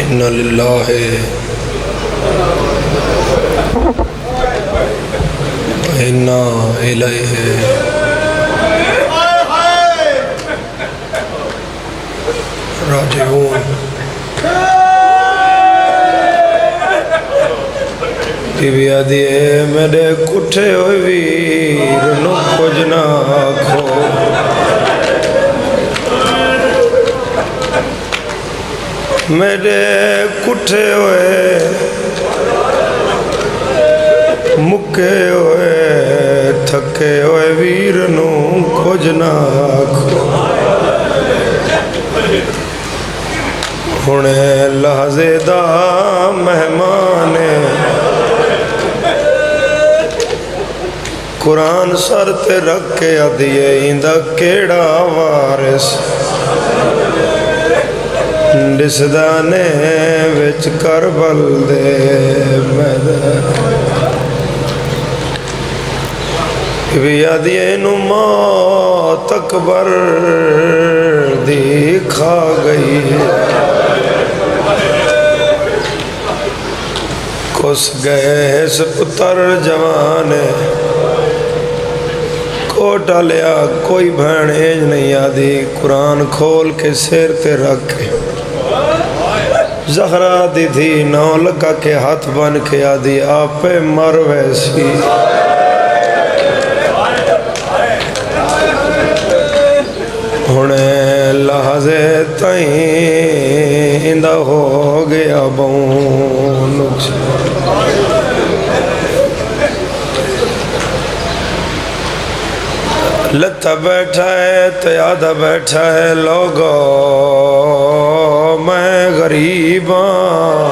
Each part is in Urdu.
اِنَّ لِلَّهِ وَإِنَّا إِلَيْهِ راجعون۔ بی آدھی ہے میرے کٹھے ہوئے ویر نو کچھ نہ آکھو، میرے کٹھے ہوئے مکے ہوئے تھکے ہوئے ویر نو کچھ نہ آکھو، ہونے لحظے دا مہمانے قرآن سر تے رکھ کے آدھیے ایندہ کیڑا وارث ڈسدانے وچ کربل دے میدان بھی آدھیے نو موت اکبر دی کھا گئی کس گئے اس پتر جوانے کو ڈالیا کوئی بھین ایج نہیں آدھی قرآن کھول کے سیر تے رکھے زہرا دی تھی نو لگا کے ہاتھ بن کے آدھی آپ مر ویسی ہونے لحظے تائیں اندہ ہو گیا بون لتا بیٹھا ہے تیادہ بیٹھا ہے لوگو میں غریب ہوں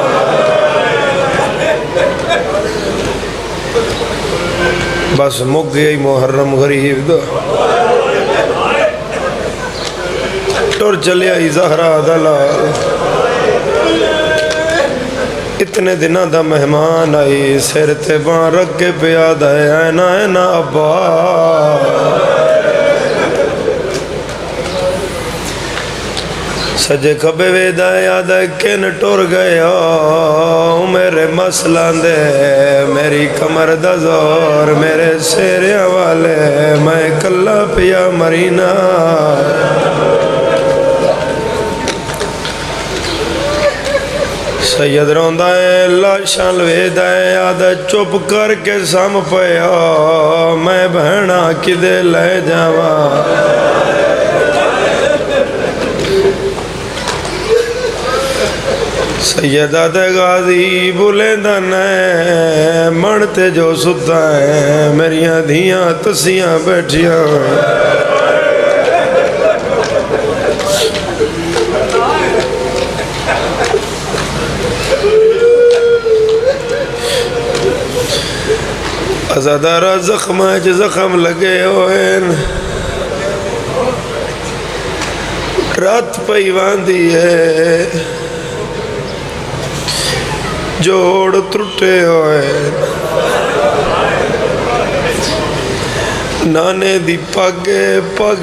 بس مک گئی محرم غریب دو ٹور چلے آئی زہرہ دلال اتنے دنہ دا مہمان آئی سیر تے بان رکھ کے پیادہ ہے اینا اینا ابا سجے کبے ویدہ یادہ کن ٹور گیا میرے مسلان دے میری کمر دا زور میرے سیرے والے میں کلا پیا مرینا سید روندہ ہے لاشان ویدہ ہے یادہ چپ کر کے سام پیا میں بہنا کدے لے جاوا سیدہ دے غازی بولیندہ نے منتے جو ستا ہے میریاں دھیاں تسیاں بیٹھیا ازادارہ زخم ہے زخم لگے ہوئے رات پیوان دی ہے جوڑ ترٹے ہوئے نانے دی پگ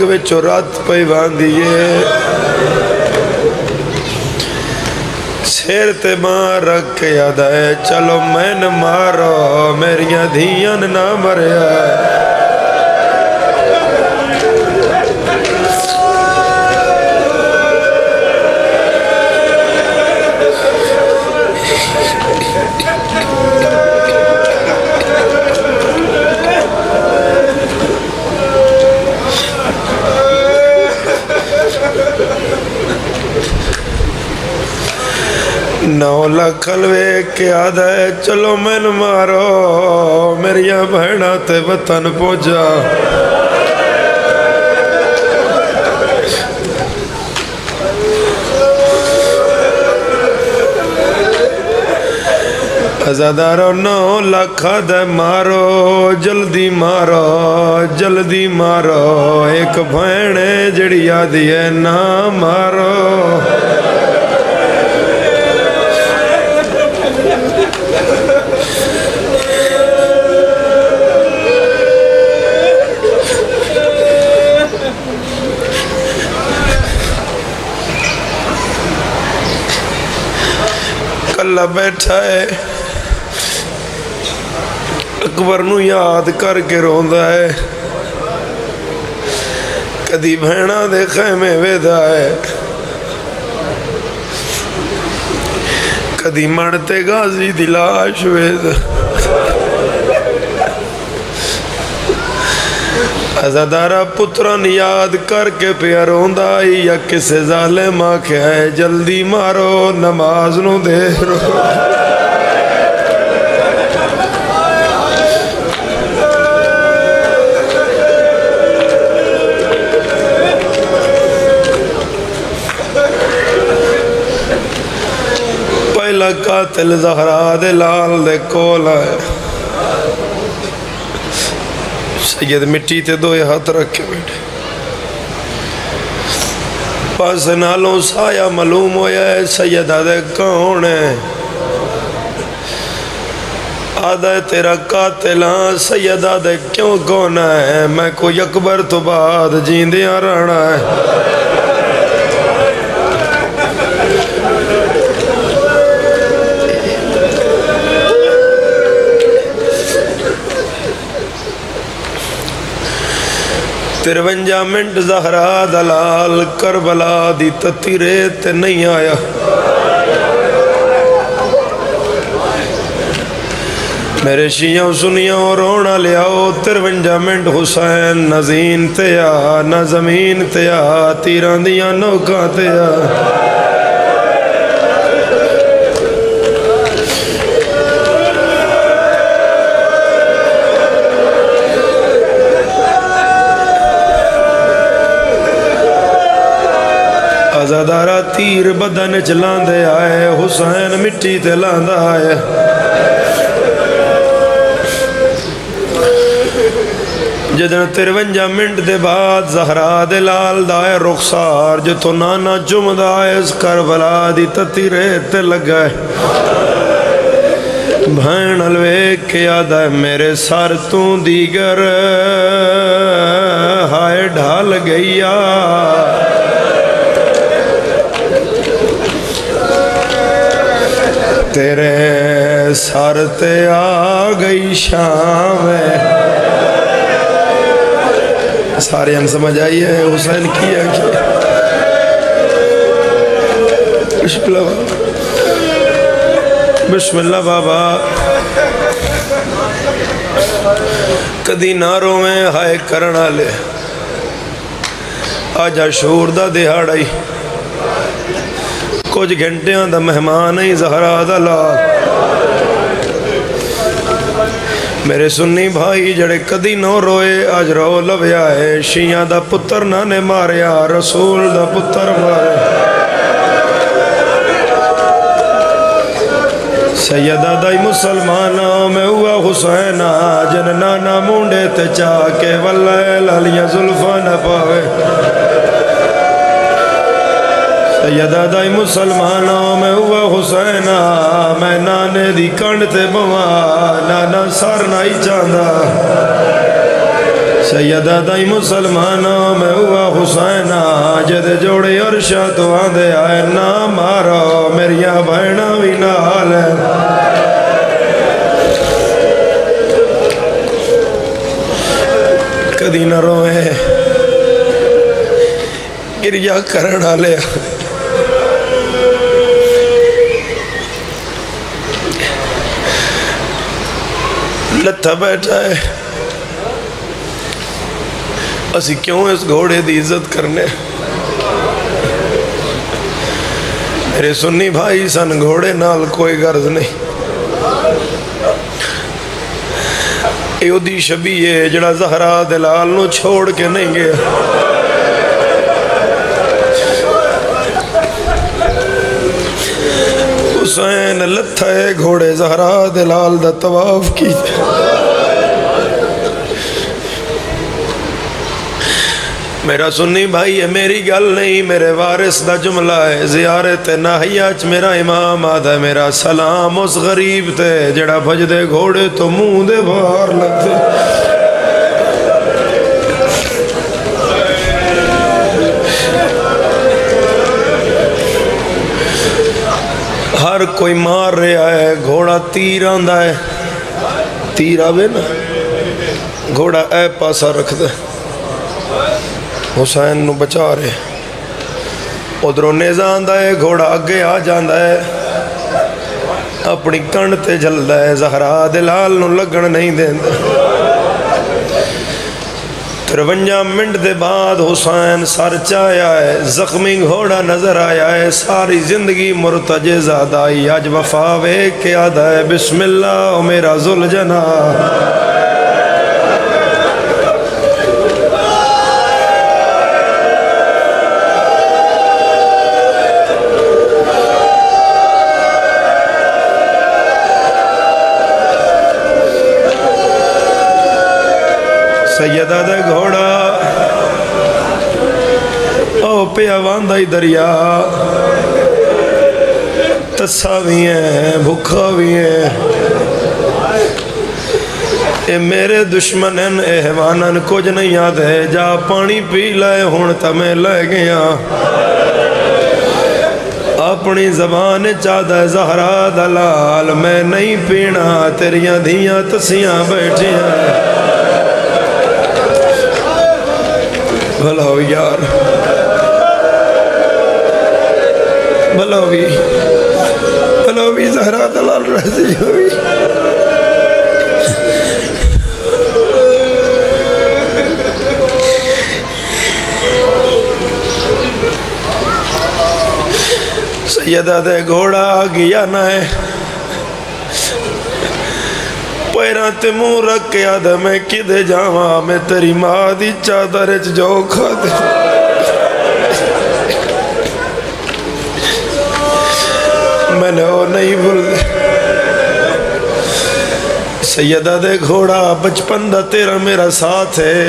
وچو رات پیوان دیئے سیر تے ماں رکھ کے یاد ہے چلو میں نہ مارو میریاں دھیاں نہ مریا نو لکھلوے کے آدھا ہے چلو میں نہ مارو میریاں بہنہ تے وطن پوچھا ازادارو نو لکھا دے مارو جلدی مارو ایک بھینے جڑی آدھی ہے نہ مارو کلا بیٹھا ہے اکبر نو یاد کر کے روندا ہے کدی بھیڑاں دے خیمے ویدا ہے کدی مرتے غازی دی لاش ویدا عزادارہ پتران یاد کر کے پیا روندا یا کسے ظالم آکھے ہے جلدی مارو نماز نو دیر پہلا قاتل زہرا دے لال دے کول ہے سید مٹی تے دوئے ہاتھ رکھے بیٹھے پاس نالوں سایہ معلوم ہویا ہے سیدہ دے کون ہے آدھا ہے تیرا قاتلان سیدہ دے کیوں کون ہے میں کوئی اکبر تو بعد جیندیاں رہنا ہے ترونجا منٹ زہرا دلال کربلا دی تتی ریت نہیں آیا میرے شیعوں سنیوں رونا لیاؤ 53 منٹ حسین نہ زین تیا نہ زمین تیا تیران دیاں نوکاں تیا عزادارہ تیر بدن چلان دے آئے حسین مٹی تے لاندہ آئے جدن 53 منٹ دے بعد زہرا دے لال دائے رخسار جو تو نانا جمد آئے اس کربلا دی تتی ریت لگائے بھین الوے کے یاد ہے میرے سار تو دیگر ہائے ڈھال گئیا تیرے سر تے آ گئی شام سارے ہم سمجھ آئیے حسین کیا بسم اللہ بابا کدی ناروں میں ہائے کرنا لے آجا شور دا دہاڑائی کچھ گھنٹیاں دا مہمان ہی زہرا دا لال میرے سنی بھائی جڑے کدی نو روئے آج رو لبیا ہے شیعہ دا پتر نانے ماریا رسول دا پتر مارے سیدہ دائی مسلمانوں میں ہوا حسینہ جن نانا مونڈے تے چاکے واللہ لالیاں ظلفہ نہ پاوے سیدہ دائی مسلمانوں میں ہوا حسینہ میں نانے دی کنڈ تے بوا نانا سر نائی چاندہ سیدہ دائی مسلمانوں میں ہوا حسینہ جد جوڑے عرشہ تو آندے آئے نا مارو میریاں بہنہ بھی نال ہے کدی نہ روئے گریا کرنا لیا لتھا بیٹھا ہے اسی کیوں اس گھوڑے دی عزت کرنے میرے سنی بھائی سن گھوڑے نال کوئی غرض نہیں ایو دی شبیہ جڑا زہرا دلال نو چھوڑ کے نہیں گیا حسین لتھا ہے گھوڑے زہرا دلال دا طواف کی میرا سنی بھائی ہے میری گل نہیں میرے وارث دا جملہ ہے زیارت ناہیاچ میرا امام آدھا میرا سلام اس غریب تے جڑا بھج دے گھوڑے تو منہ دے باہر لگ دے ہر ہر کوئی مار رہا ہے، گھوڑا تیر آندا ہے، تیر آوے نا گھوڑا اے پاسا رکھ دے، حسین نو بچا رہے، ادھروں نیزہ آندا ہے، گھوڑا اگے آ جاندا ہے، اپنی کنڈ تے جلدا ہے، زہرا دلال نو لگن نہیں دیندا۔ 53 منٹ دے بعد حسین سر چایا ہے، زخمی گھوڑا نظر آیا ہے، ساری زندگی مرتجزہ دائی، آج وفا ویکھ کے آدھا ہے بسم اللہ او میرا ذوالجنا۔ سیدہ دے گھوڑا او پیا واندائی دریا، تسا بھی ہیں بھکھا بھی ہیں، اے میرے دشمنن اے حیوانن کچھ نہیں یاد ہے، جا پانی پی لائے ہون تمہیں لے گیا، اپنی زبان چاہدہ زہرا دلال میں نہیں پینا، تیریاں دھیاں تسیاں بیٹھیاں۔ بھلا ہو یار، بھلا ہوئی زہرا دلال رہتی ہوئی۔ سیدہ دے گھوڑا گیا نہ ہے، پیراں تے منہ رکھ کے آدھا میں کدے جاواں، میں تیری ماں دی چادر وچ جو کھا دے، میں نے وہ نہیں بھول دے۔ سیدہ دے گھوڑا بچپن دا تیرا میرا ساتھ ہے،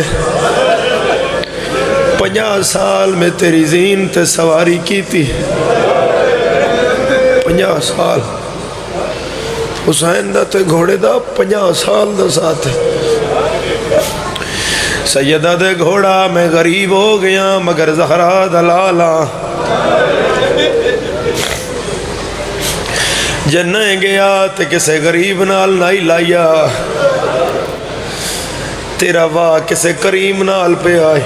50 سال میں تیری زین تے سواری کی تھی، 50 سال حسین دا تے گھوڑے دا 50 سال دا ساتھ ہے۔ سیدہ دے گھوڑا میں غریب ہو گیا مگر زہرا دلالا، جنہیں گیا تے کسے غریب نال نہیں لایا، تیرا واہ کسے کریم نال پہ آئی،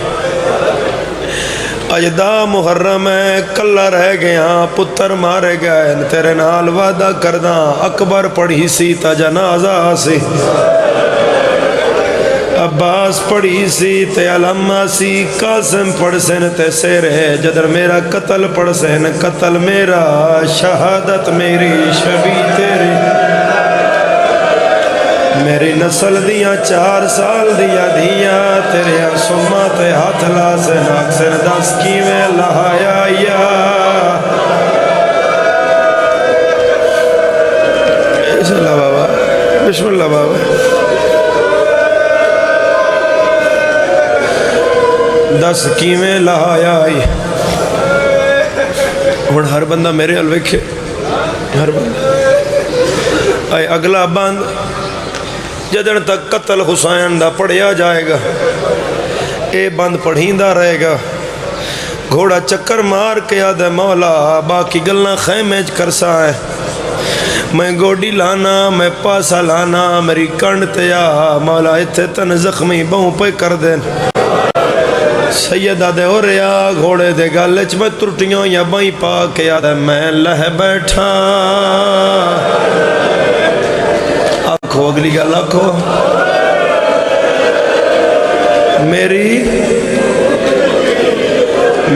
اجدا محرم ہے کلا رہ گیا، پتر مارے گئے، تیرے نال وعدہ کردہ، اکبر پڑھی سی تا جنازہ سی، عباس پڑھی سی تے علمہ سی، قاسم پڑھ سن تے سیر ہے، جدر میرا قتل پڑھ سن قتل میرا، شہادت میری شبی تیری، میری نسل دیاں 4 سال دیا دیا، تیرے سما تے ہاتھ لا سے ناک سے دس کی میں لہایا یا، بسم اللہ بابا، بسم اللہ بابا، دس کی میں لہایا یا۔ اور ہر بندہ میرے الوکھے، ہر بندہ آئے اگلا بند جدن تک قتل حسین دا پڑھیا جائے گا، اے بند پڑھیندہ رہے گا، گھوڑا چکر مار کے آدھے مولا باقی گلنا خیمےج کرسا ہے، میں گوڑی لانا میں پاسا لانا، میری کنڈ تیا مولا اتھے تن زخمی بہوں پہ کر دین، سیدہ دے ہو رہا گھوڑے دے گالچ میں ترٹیوں یا بائیں پا کے آدھے میں لہ بیٹھا، آنکھو اگلی گل آنکھو میری،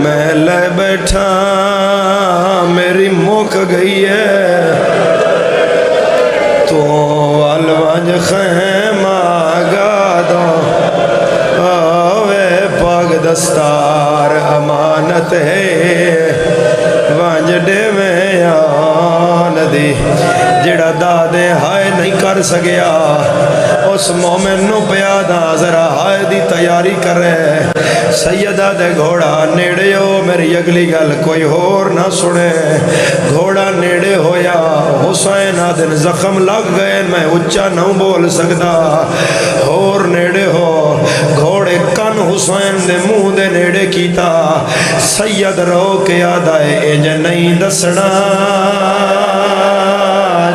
میں لے بیٹھا میری موک گئی ہے، تو الوانج خیمہ گا دو، آوے پاک دستار امانت ہے، وانج ڈے میں آن دی، جڑا دادے ہائے نہیں کر سگیا، اس مومن نو پیادا ذرا ہائے دی تیاری کرے، سیدہ دے گھوڑا نیڑے ہو، میری اگلی گل کوئی اور نہ سنے، گھوڑا نیڑے ہویا، حسین آدن زخم لگ گئے، میں اچھا نہ بول سکتا، اور نیڑے ہو، گھوڑے کن حسین دے منہ دے نیڑے کیتا، سید رو کے آدھائے انج نہیں دسنا،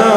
9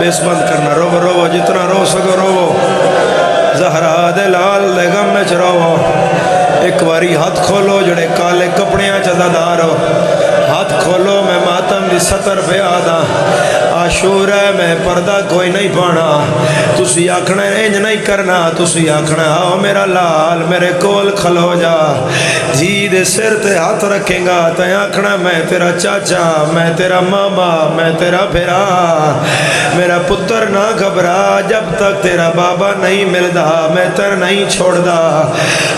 بیس بند کرنا، رو رو جتنا رو سکو رو، زہرا دے لال دے غم وچ رو، ایک واری ہاتھ کھولو جڑے کالے کپڑیاں چزادارو، ہاتھ کھولو میں ماتم دی ستر پہ آدھا، عاشور ہے میں پردہ کوئی نہیں پانا، تسی آکھنا انج نہیں کرنا، تسی آکھنا آؤ میرا لال میرے کول کھلو جا، جی دے سر تے ہاتھ رکھیں گا تے آکھنا میں تیرا چاچا، میں تیرا ماما، میں تیرا بھرا، میرا پتر نہ گھبرا، جب تک تیرا بابا نہیں ملدا میں تر نہیں چھوڑ دا،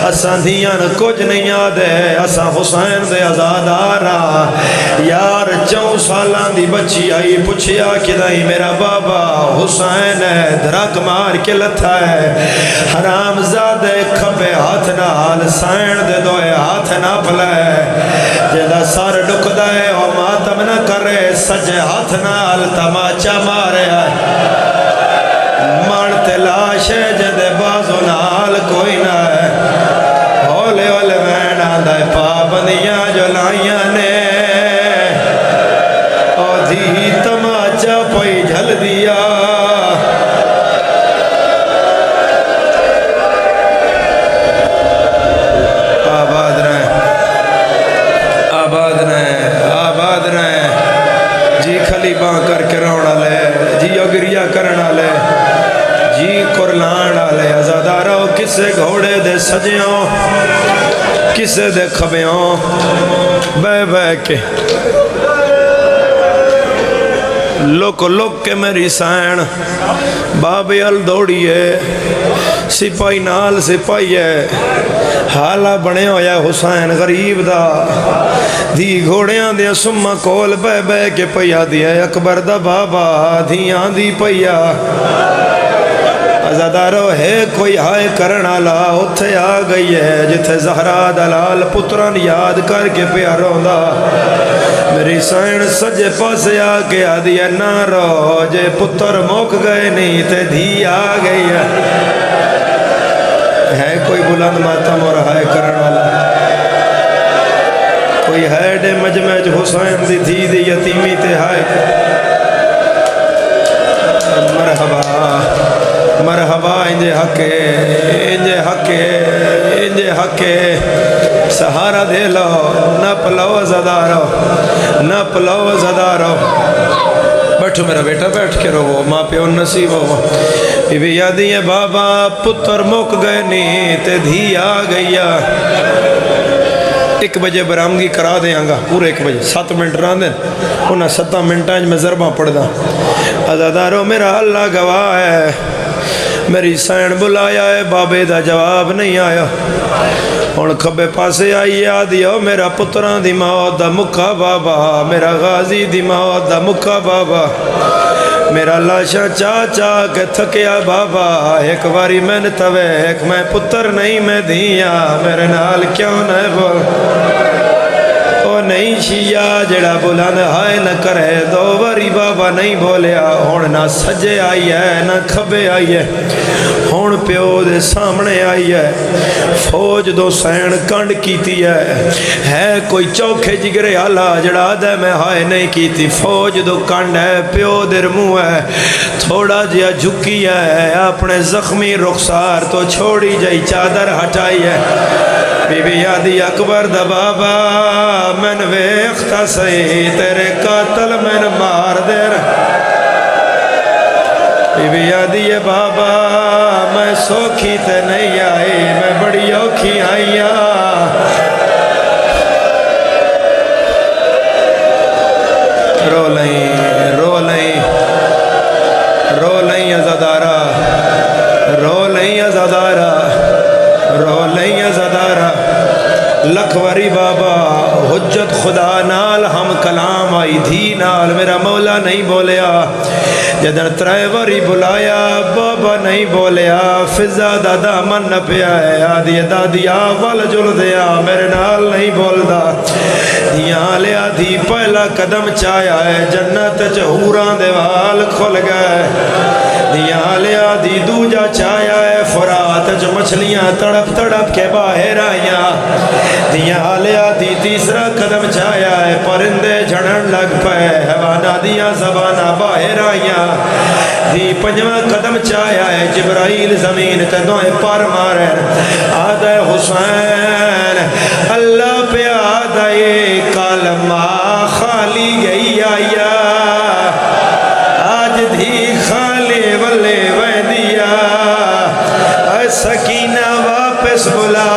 اساں دھیاں کچھ نہیں آدھے، اساں حسین دے آزادارا، یار 4 سالان دی بچی آئی پوچھیا کدائی میرا بابا حسین ہے، دھرک مار کے لتھا ہے، حرام زادے کھبے ہاتھ نال سین دے دوئے ہاتھ نہ پلے، جیدہ سار ڈک دائے او ماتم نہ کرے، سجے ہاتھ نال تماچا مارے آئے، مانتے لاشے جدے بازو نال کوئی نہ ہے، ہولے ہولے وین آندھائے پابندیاں جو لائیاں نے، او دھی تماچا پوئی جھل دیا، آباد رہیں، آباد رہیں، آباد رہیں، جی کھلی باں کر کے رونا لے، جی اگریا کرنا لے، جی قرلان آلے، ازادارو کسے گھوڑے دے سجیوں، کسے دے کھبیوں، بے بے کے لوک لوک کے میری سین، بابی ال دوڑیے، سپائی نال سپائی ہے، حالہ بنے ہویا حسین غریب دا، دھی گھوڑیاں دیا سمہ کول بے بے کے پیا دیا، اکبر دا بابا دھیاں دی پیا، ازادارو ہے کوئی ہائے کرنا لا اتھے آ گئی ہے، جتھے زہرا دلال پتران یاد کر کے پیاروں دا، میری سین سجے پاسے آ کے آدیا نہ رو، جے پتر موک گئے نہیں تے دھی آ گئی ہے کوئی بلند ماتم اور ہائے کرنا لا، کوئی ہے ڈے مجمع حسین دی دھی دی یتیمی تے ہائے، مرحبا مرحبا انجے حقے، انجے حقے، انجے حقے، سہارا دے لو، نہ پلو زدارو، نہ پلو زدارو، بیٹھو میرا بیٹا بیٹھ کے رہو، ماں پہ ان نصیب ہو، بی بی یادی ہے بابا پتر موک گئے نہیں تے دھی آ گئیا، 1 بجے برامگی کرا دیاں گا، پورے 1 بجے 7 منٹ رہاں دیں، انہاں 7 منٹاں میں ضربہ پڑھ دا، ازادارو میرا اللہ گواہ ہے، میری سین بلایا ہے بابے دا جواب نہیں آیا، ہن کھبے پاسے آئی آدھیو میرا پتران دی موت دا مکہ بابا، میرا غازی دی موت دا مکہ بابا، میرا لاشا چاچا کے تھکیا بابا، ایک باری میں نے توے ایک میں پتر نہیں میں دھیاں، میرے نال کیوں نہ بول، او نہیں شیعہ جڑا بلند ہائے نہ کرے، 2 باری بابا نہیں بولیا، ہون نہ سجے آئی ہے نہ کھبے آئی ہے، ہون پیو دے سامنے آئی ہے، فوج دو سین کنڈ کیتی ہے کوئی چوکھے جگرے آلہ جڑا دے میں ہائے نہیں کیتی، فوج دو کنڈ ہے، پیو در منہ ہے، تھوڑا جیا جھکی ہے، اپنے زخمی رخسار تو چھوڑی جائی چادر ہٹائی ہے، بی بی یادی اکبر دا بابا من ویختا سی تیرے قاتل من مار دیر، بی بی یادی بابا میں سوکھی تے نہیں آئی میں بڑی اوکھی آئیاں، رو لیں رو لیں رو لیں ازادارہ، رو لیں ازادارہ، رو لیں ازادارہ، لکھوری بابا حجت خدا نال ہم کلام آئی دھی نال میرا مولا نہیں بولیا، جدر 3 واری بلایا بابا نہیں بولیا، فضا دا دامن نہ پیا ہے، آدھی دادی آوال جل دیا میرے نال نہیں بولدا، دھیاں لیا دھی پہلا قدم چایا ہے، جنت چہوران دیوال کھل گئے، دھیاں لیا دی دوجا چایا ہے، فرات جو مچھلیاں تڑپ تڑپ کے باہر آئیاں، دھیاں لیا دی تیسرا قدم چایا ہے، پرندے جھڑن لگ پے، حیوانہ دیاں زبانہ باہر آئیاں، دھی پنجواں قدم چایا ہے جبرائیل زمین تے دوئے پر مارے آدھے حسین اللہ پہ آدھے کلمہ خالی گئی آیا آج دھی خالی ولے ویدیا سکینہ واپس بلا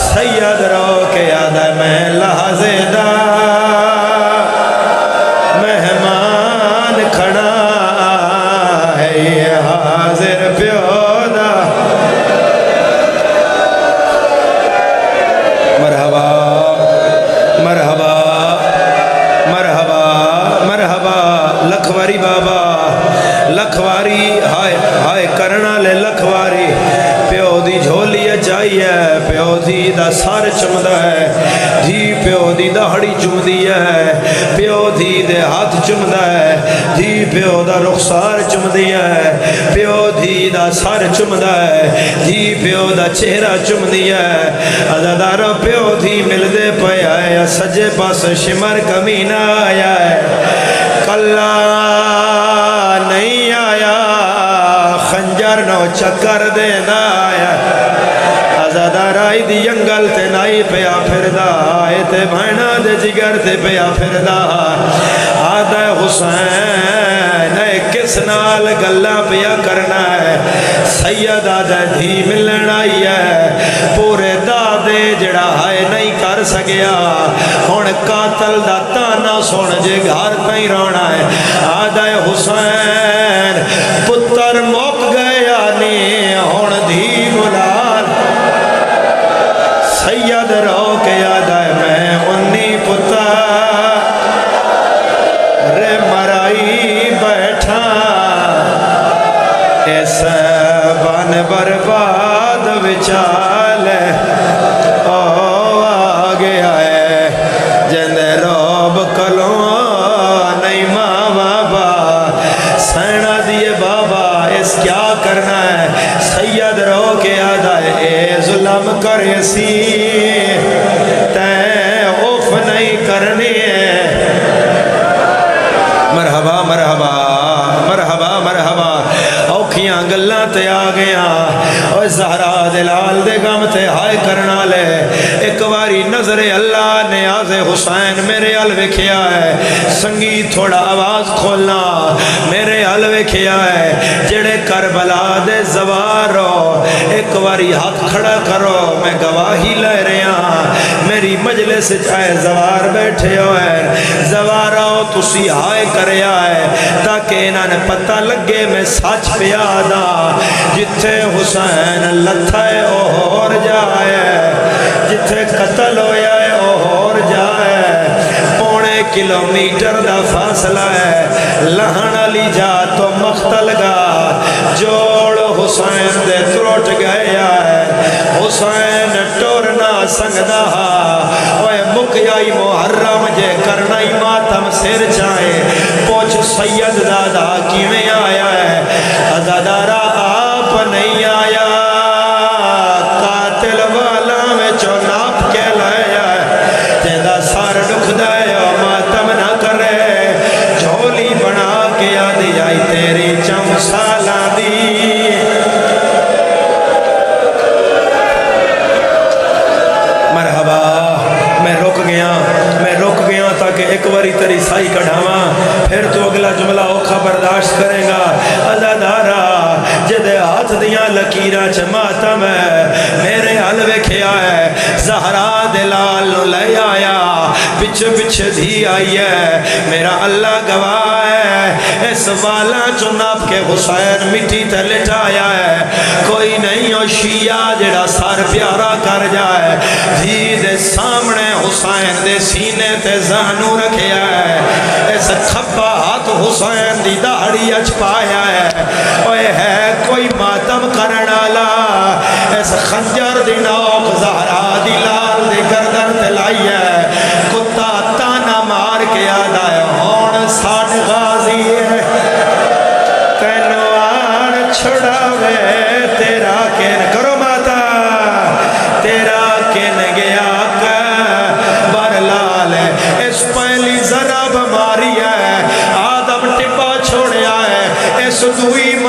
سید رو کے آدھے میں لحظے دا مہمان کھڑا ہے یہ حاضر پیودا مرحبا مرحبا مرحبا مرحبا لکھواری بابا لکھواری ہائے ہائے کرنا لے لکھواری پیو دی جھولی چاہیے پیو دی دا سار چمدہ ہے دھی پیو دی دہڑی چمدی ہے پیو دی دے ہاتھ چمدہ ہے دھی پیو دا رخسار چمدی ہے پیو دی دا سار چمدہ ہے دھی پیو دا چہرہ چمدی ہے ازادارو پیو دی مل دے پیا ہے سجے پاس شمر کمینہ آیا ہے کلا نہیں آیا خنجر نو چکر دینا آیا آزادار آئی دی ینگل تے نائی پیا پھردا آئے تے بھائنا دے جگر تے پیا پھردا آدھے حسین اے کس نال گلہ پیا کرنا ہے سید آدھے دھی ملن آئی ہے پورے دادے جڑا ہائے نہیں کر سکیا ہون قاتل دا تانا سون جے گھر تائیں رونا ہے آدھے حسین پتر موک گیا نی ہون دھی گلال سید رو کے یاد ہے میں انہی پتر رے مرائی بیٹھا اس بان برباد وچال آگے آئے جن روب کلوں نہیں ماں بابا سینا دیے بابا اس کیا کرنا ہے سید رو کے یاد آئے اے ظلم کرے سی تین اوف نہیں کرنی ہے مرحبا مرحبا مرحبا مرحبا اوکھیاں گلاں تے آ گیا اوہ زہرا دلال دے غم تے ہائے کرنا لے ایک واری نظر اللہ نیاز حسین میرے حل وکھیا ہے سنگی تھوڑا آواز کھولنا میرے حل وکھیا ہے جڑے کربلا دے زوارو ایک واری ہاتھ کھڑا کرو میں گواہی لے رہا میری مجلس چاہے زوار بیٹھے ہوئے زوارو تسی ہائے کریا ہے تاکہ انہاں نے پتہ لگے میں سچ پیادا جتھے حسین لتھائے اور جائے جتھے قتل ہویا ہے اور جائے پونے کلومیٹر دا فاصلہ ہے لہن علی جا تو مختل گا جوڑ حسین دے تروٹ گیا ہے حسین ٹورنا سنگدہ اوے مکیائی محرم جے کرنائی ماتم سر چاہے پوچھ سید دادا کیویں آیا ہے ازادارہ آپ نہیں آیا قاتل والا میں چوناپ کے لایا ہے تیدا سار دکھ دائے ماتم نہ کرے جھولی بنا کے آدھی آئی تیری چم سالہ دی مرحبا میں رک گیا تاکہ ایک واری تری سائی کڑھاواں پھر تو اگلا جملہ اوکھا برداشت کرے گا ازادارہ جدے ہاتھ دیاں لکیرہ چماتا میں میرے حل وکھیا ہے زہرا دلال نو لے آیا پچھ پچھ دھی آئی ہے میرا اللہ گواہ ہے اس والا چناب کے حسین مٹی تے لٹایا ہے کوئی نہیں ہو شیعہ جڑا سار پیارا کر جائے دھی دے سامنے حسین دے سینے تے زانو رکھیا ہے اس کھپا ہاتھ حسین دی داڑھی اچ پایا ہے اوے ہے کوئی ماتم کرنا لا اس خنجر دی نوک زہرا دی لال دی گردن تے لائی ہے کتا تانا مار کے آدھا ہے ہون ساٹھ غازی ہے تینوان چھڑاوے تیرا کین کرو ماتا تیرا کین گیا برلال ہے اس پہلی ذرا بماری ہے آدم ٹپا چھوڑیا ہے